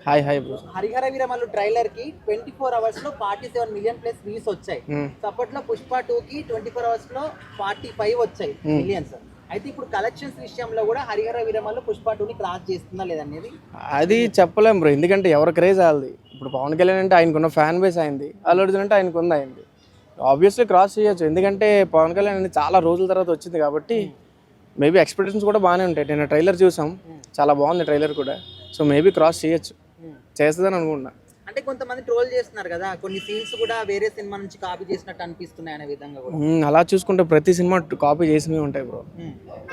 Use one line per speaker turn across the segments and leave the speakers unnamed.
Hi hi bro.
Harihara Veeramallu trailer కి 24 hours లో 47 million plus views వచ్చాయి. అప్పట్లో పుష్ప 2 కి 24 అవర్స్ లో 45 వచ్చాయి మిలియన్స్. అయితే ఇప్పుడు కలెక్షన్స్ విషయంలో కూడా హరిహర వీరమల్లు పుష్ప 2 ని క్రాస్ చేస్తుందా లేదనేది
అది చెప్పలేం బ్రో, ఎందుకంటే ఎవరి క్రేజ్ వాళ్ళది. ఇప్పుడు పవన్ కళ్యాణ్ అంటే ఆయనకున్న ఫ్యాన్ బేస్ అయింది, అల్లు అర్జున్ అంటే ఆయనకు అయింది. ఆబ్వియస్లీ క్రాస్ చేయొచ్చు, ఎందుకంటే పవన్ కళ్యాణ్ అనేది చాలా రోజుల తర్వాత వచ్చింది కాబట్టి మేబీ ఎక్స్పెక్టేషన్స్ కూడా బాగానే ఉంటాయి. నేను ట్రైలర్ చూసాం, చాలా బాగుంది ట్రైలర్ కూడా. సో మేబీ క్రాస్ చేయొచ్చు, చేస్తుందని అనుకుంటున్నా.
అంటే కొంతమంది ట్రోల్ చేస్తున్నారు కదా, కొన్ని సీన్స్ కూడా వేరే సినిమా నుంచి కాపీ చేసినట్టు అనిపిస్తున్నాయి అనే విధంగా కూడా.
అలా చూసుకుంటే ప్రతి సినిమా కాపీ చేసినవి ఉంటాయి బ్రో.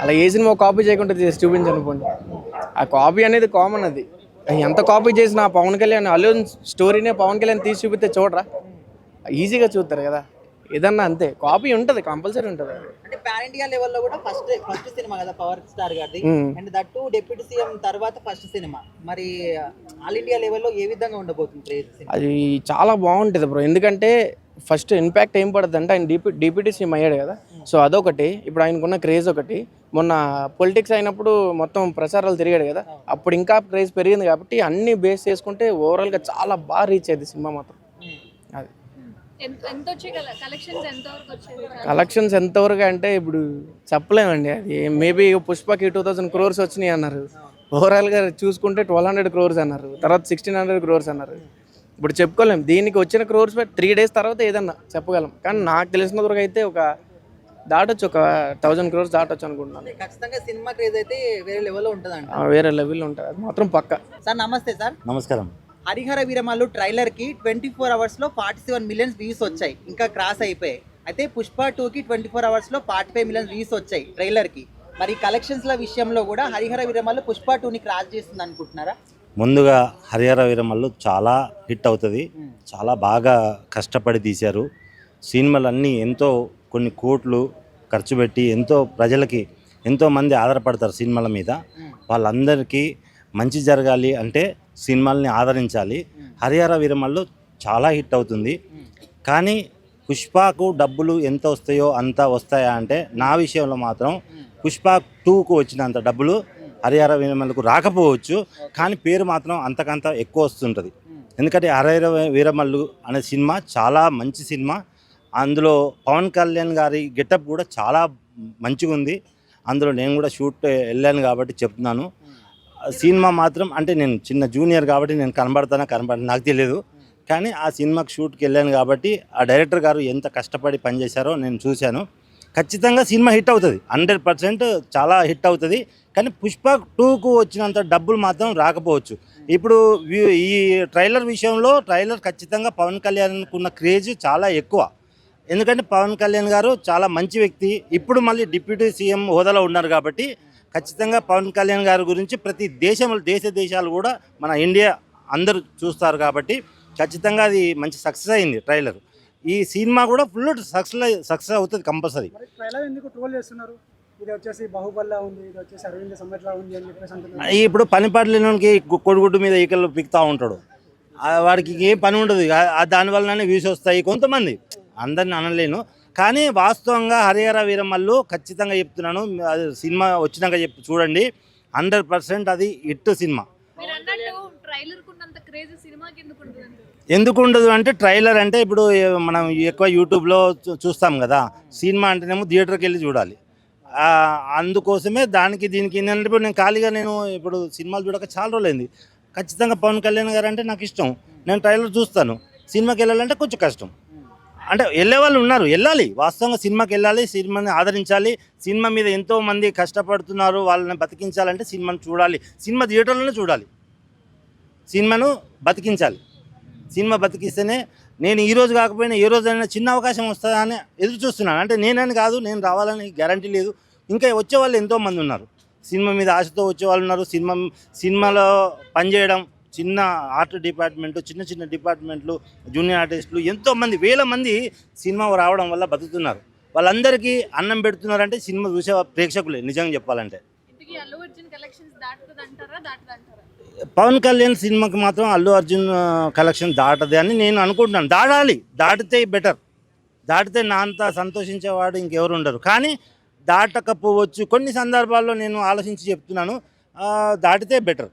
అలా ఏ సినిమా కాపీ చేయకుండా చేసి చూపించనుకోండి, ఆ కాపీ అనేది కామన్. అది ఎంత కాపీ చేసినా పవన్ కళ్యాణ్ అల్లు స్టోరీనే పవన్ కళ్యాణ్ తీసి చూపిస్తే చూడరా, ఈజీగా చూస్తారు కదా. ఏదన్నా అంతే, కాపీ ఉంటుంది, కంపల్సరీ ఉంటుంది.
అంటే పాన్ ఇండియా లెవెల్లో కూడా ఫస్ట్ సినిమా కదా పవర్ స్టార్ గారిది, అండ్ దట్టు డిప్యూటీ సీఎం తర్వాత ఫస్ట్ సినిమా. మరి ఆల్ ఇండియా లెవెల్లో ఏ విధంగా ఉండబోతుంది?
అది చాలా బాగుంటుంది బ్రో, ఎందుకంటే ఫస్ట్ ఇంపాక్ట్ ఏం పడుతుంది అంటే ఆయన డిప్యూటీ సీఎం అయ్యాడు కదా. సో అదొకటి, ఇప్పుడు ఆయనకున్న క్రేజ్ ఒకటి. మొన్న పొలిటిక్స్ అయినప్పుడు మొత్తం ప్రచారాలు తిరిగాడు కదా, అప్పుడు ఇంకా క్రేజ్ పెరిగింది కాబట్టి అన్ని బేస్ చేసుకుంటే ఓవరాల్గా చాలా బాగా రీచ్ అయ్యింది సినిమా మాత్రం. అది కలెక్షన్స్ ఎంతవరకు అంటే ఇప్పుడు చెప్పలేమండి. అది మేబీ పుష్పకి 2000 crores వచ్చినాయి అన్నారు. ఓవరాల్గా చూసుకుంటే 1200 crores అన్నారు, తర్వాత 1600 crores అన్నారు. ఇప్పుడు చెప్పుకోలేము, దీనికి వచ్చిన క్రోర్స్ 3 days తర్వాత ఏదన్నా చెప్పగలం. కానీ నాకు తెలిసిన వరకు అయితే దాటొచ్చు, ఒక 1000 crores దాటొచ్చు అనుకుంటున్నాను.
ఖచ్చితంగా సినిమా క్రేజ్ అయితే వేరే లెవెల్లో ఉంటుంది.
వేరే లెవెల్లో ఉంటుంది, అది మాత్రం పక్క.
సార్ నమస్తే. సార్
నమస్కారం.
హరిహర వీరమల్లు ట్రైలర్ కి 24 అవర్స్ లో 47 మిలియన్స్ వ్యూస్ వచ్చాయి, ఇంకా క్రాస్ అయిపోయాయి. అయితే పుష్ప 2 కి 24 అవర్స్ లో 45 మిలియన్స్ వ్యూస్ వచ్చాయి ట్రైలర్ కి. మరి కలెక్షన్స్ ల విషయంలో కూడా హరిహర వీరమల్లు పుష్ప 2 ని క్రాస్ చేస్తుంది అనుకుంటున్నారా?
ముందుగా హరిహర వీరమల్లు చాలా హిట్ అవుతుంది, చాలా బాగా కష్టపడి తీశారు. సినిమాలన్నీ ఎంతో కొన్ని కోట్లు ఖర్చు పెట్టి ఎంతో ప్రజలకి ఎంతోమంది ఆధారపడతారు సినిమాల మీద. వాళ్ళందరికీ మంచి జరగాలి అంటే సినిమాల్ని ఆదరించాలి. హరిహర వీరమల్లు చాలా హిట్ అవుతుంది. కానీ పుష్పకు డబ్బులు ఎంత వస్తాయో అంత వస్తాయా అంటే నా విషయంలో మాత్రం పుష్ప 2కు వచ్చినంత డబ్బులు హరిహర వీరమల్లుకు రాకపోవచ్చు, కానీ పేరు మాత్రం అంతకంత ఎక్కువ వస్తుంటుంది. ఎందుకంటే హరిహర వీరమల్లు అనే సినిమా చాలా మంచి సినిమా. అందులో పవన్ కళ్యాణ్ గారి గెటప్ కూడా చాలా మంచిగా ఉంది. అందులో నేను కూడా షూట్ వెళ్ళాను కాబట్టి చెప్తున్నాను. సినిమా మాత్రం అంటే నేను చిన్న జూనియర్ కాబట్టి నేను కనబడతానో నాకు తెలియదు, కానీ ఆ సినిమాకి షూట్కి వెళ్ళాను కాబట్టి ఆ డైరెక్టర్ గారు ఎంత కష్టపడి పనిచేశారో నేను చూశాను. ఖచ్చితంగా సినిమా హిట్ అవుతుంది, 100% చాలా హిట్ అవుతుంది. కానీ పుష్ప 2కు వచ్చినంత డబ్బులు మాత్రం రాకపోవచ్చు. ఇప్పుడు ఈ ట్రైలర్ విషయంలో ట్రైలర్ ఖచ్చితంగా పవన్ కళ్యాణ్కు ఉన్న క్రేజ్ చాలా ఎక్కువ. ఎందుకంటే పవన్ కళ్యాణ్ గారు చాలా మంచి వ్యక్తి, ఇప్పుడు మళ్ళీ డిప్యూటీ సీఎం హోదాలో ఉన్నారు కాబట్టి ఖచ్చితంగా పవన్ కళ్యాణ్ గారి గురించి ప్రతి దేశాలు కూడా మన ఇండియా అందరూ చూస్తారు కాబట్టి ఖచ్చితంగా అది మంచి సక్సెస్ అయింది ట్రైలర్. ఈ సినిమా కూడా ఫుల్ సక్సెస్ అవుతుంది కంపల్సరీ. ఇప్పుడు పనిపాట్లకి కొడుగుడ్డు మీద ఈకలు పిక్తా ఉంటాడు, వాడికి ఏం పని ఉండదు, దానివల్లనే వ్యూస్ వస్తాయి. కొంతమంది, అందరిని అనలేను, కానీ వాస్తవంగా హరిహర వీరమల్లు ఖచ్చితంగా చెప్తున్నాను, అది సినిమా వచ్చినాక చూడండి, 100% అది హిట్ సినిమా. ఎందుకు ఉండదు అంటే ట్రైలర్ అంటే ఇప్పుడు మనం ఎక్కువ యూట్యూబ్లో చూస్తాం కదా, సినిమా అంటేనేమో థియేటర్కి వెళ్ళి చూడాలి. అందుకోసమే దానికి దీనికి ఏంటంటే ఇప్పుడు నేను ఖాళీగా ఇప్పుడు సినిమాలు చూడక చాలా రోజులైంది. ఖచ్చితంగా పవన్ కళ్యాణ్ గారు అంటే నాకు ఇష్టం, నేను ట్రైలర్ చూస్తాను. సినిమాకి వెళ్ళాలంటే కొంచెం కష్టం, అంటే వెళ్ళే వాళ్ళు ఉన్నారు, వెళ్ళాలి. వాస్తవంగా సినిమాకి వెళ్ళాలి, సినిమాని ఆదరించాలి. సినిమా మీద ఎంతోమంది కష్టపడుతున్నారు, వాళ్ళని బతికించాలంటే సినిమాను చూడాలి, సినిమా థియేటర్లోనే చూడాలి, సినిమాను బతికించాలి. సినిమా బతికిస్తేనే నేను ఈ రోజు కాకపోయినా ఏ రోజైనా చిన్న అవకాశం వస్తుందా అని ఎదురు చూస్తున్నాను. అంటే నేనని కాదు, నేను రావాలని గ్యారంటీ లేదు. ఇంకా వచ్చేవాళ్ళు ఎంతోమంది ఉన్నారు, సినిమా మీద ఆశతో వచ్చేవాళ్ళు ఉన్నారు. సినిమాలో పనిచేయడం, చిన్న ఆర్ట్ డిపార్ట్మెంట్, చిన్న డిపార్ట్మెంట్లు, జూనియర్ ఆర్టిస్టులు ఎంతోమంది, వేల మంది సినిమా రావడం వల్ల బతుకుతున్నారు. వాళ్ళందరికీ అన్నం పెడుతున్నారంటే సినిమా చూసే ప్రేక్షకులే నిజంగా చెప్పాలంటే. పవన్ కళ్యాణ్ సినిమాకి మాత్రం అల్లు అర్జున్ కలెక్షన్ దాటది అని నేను అనుకుంటున్నాను. దాటాలి, దాటితే బెటర్. దాటితే నా అంత సంతోషించేవాడు ఇంకెవరు ఉండరు. కానీ దాటకపోవచ్చు, కొన్ని సందర్భాల్లో నేను ఆలోచించి చెప్తున్నాను, దాటితే బెటర్.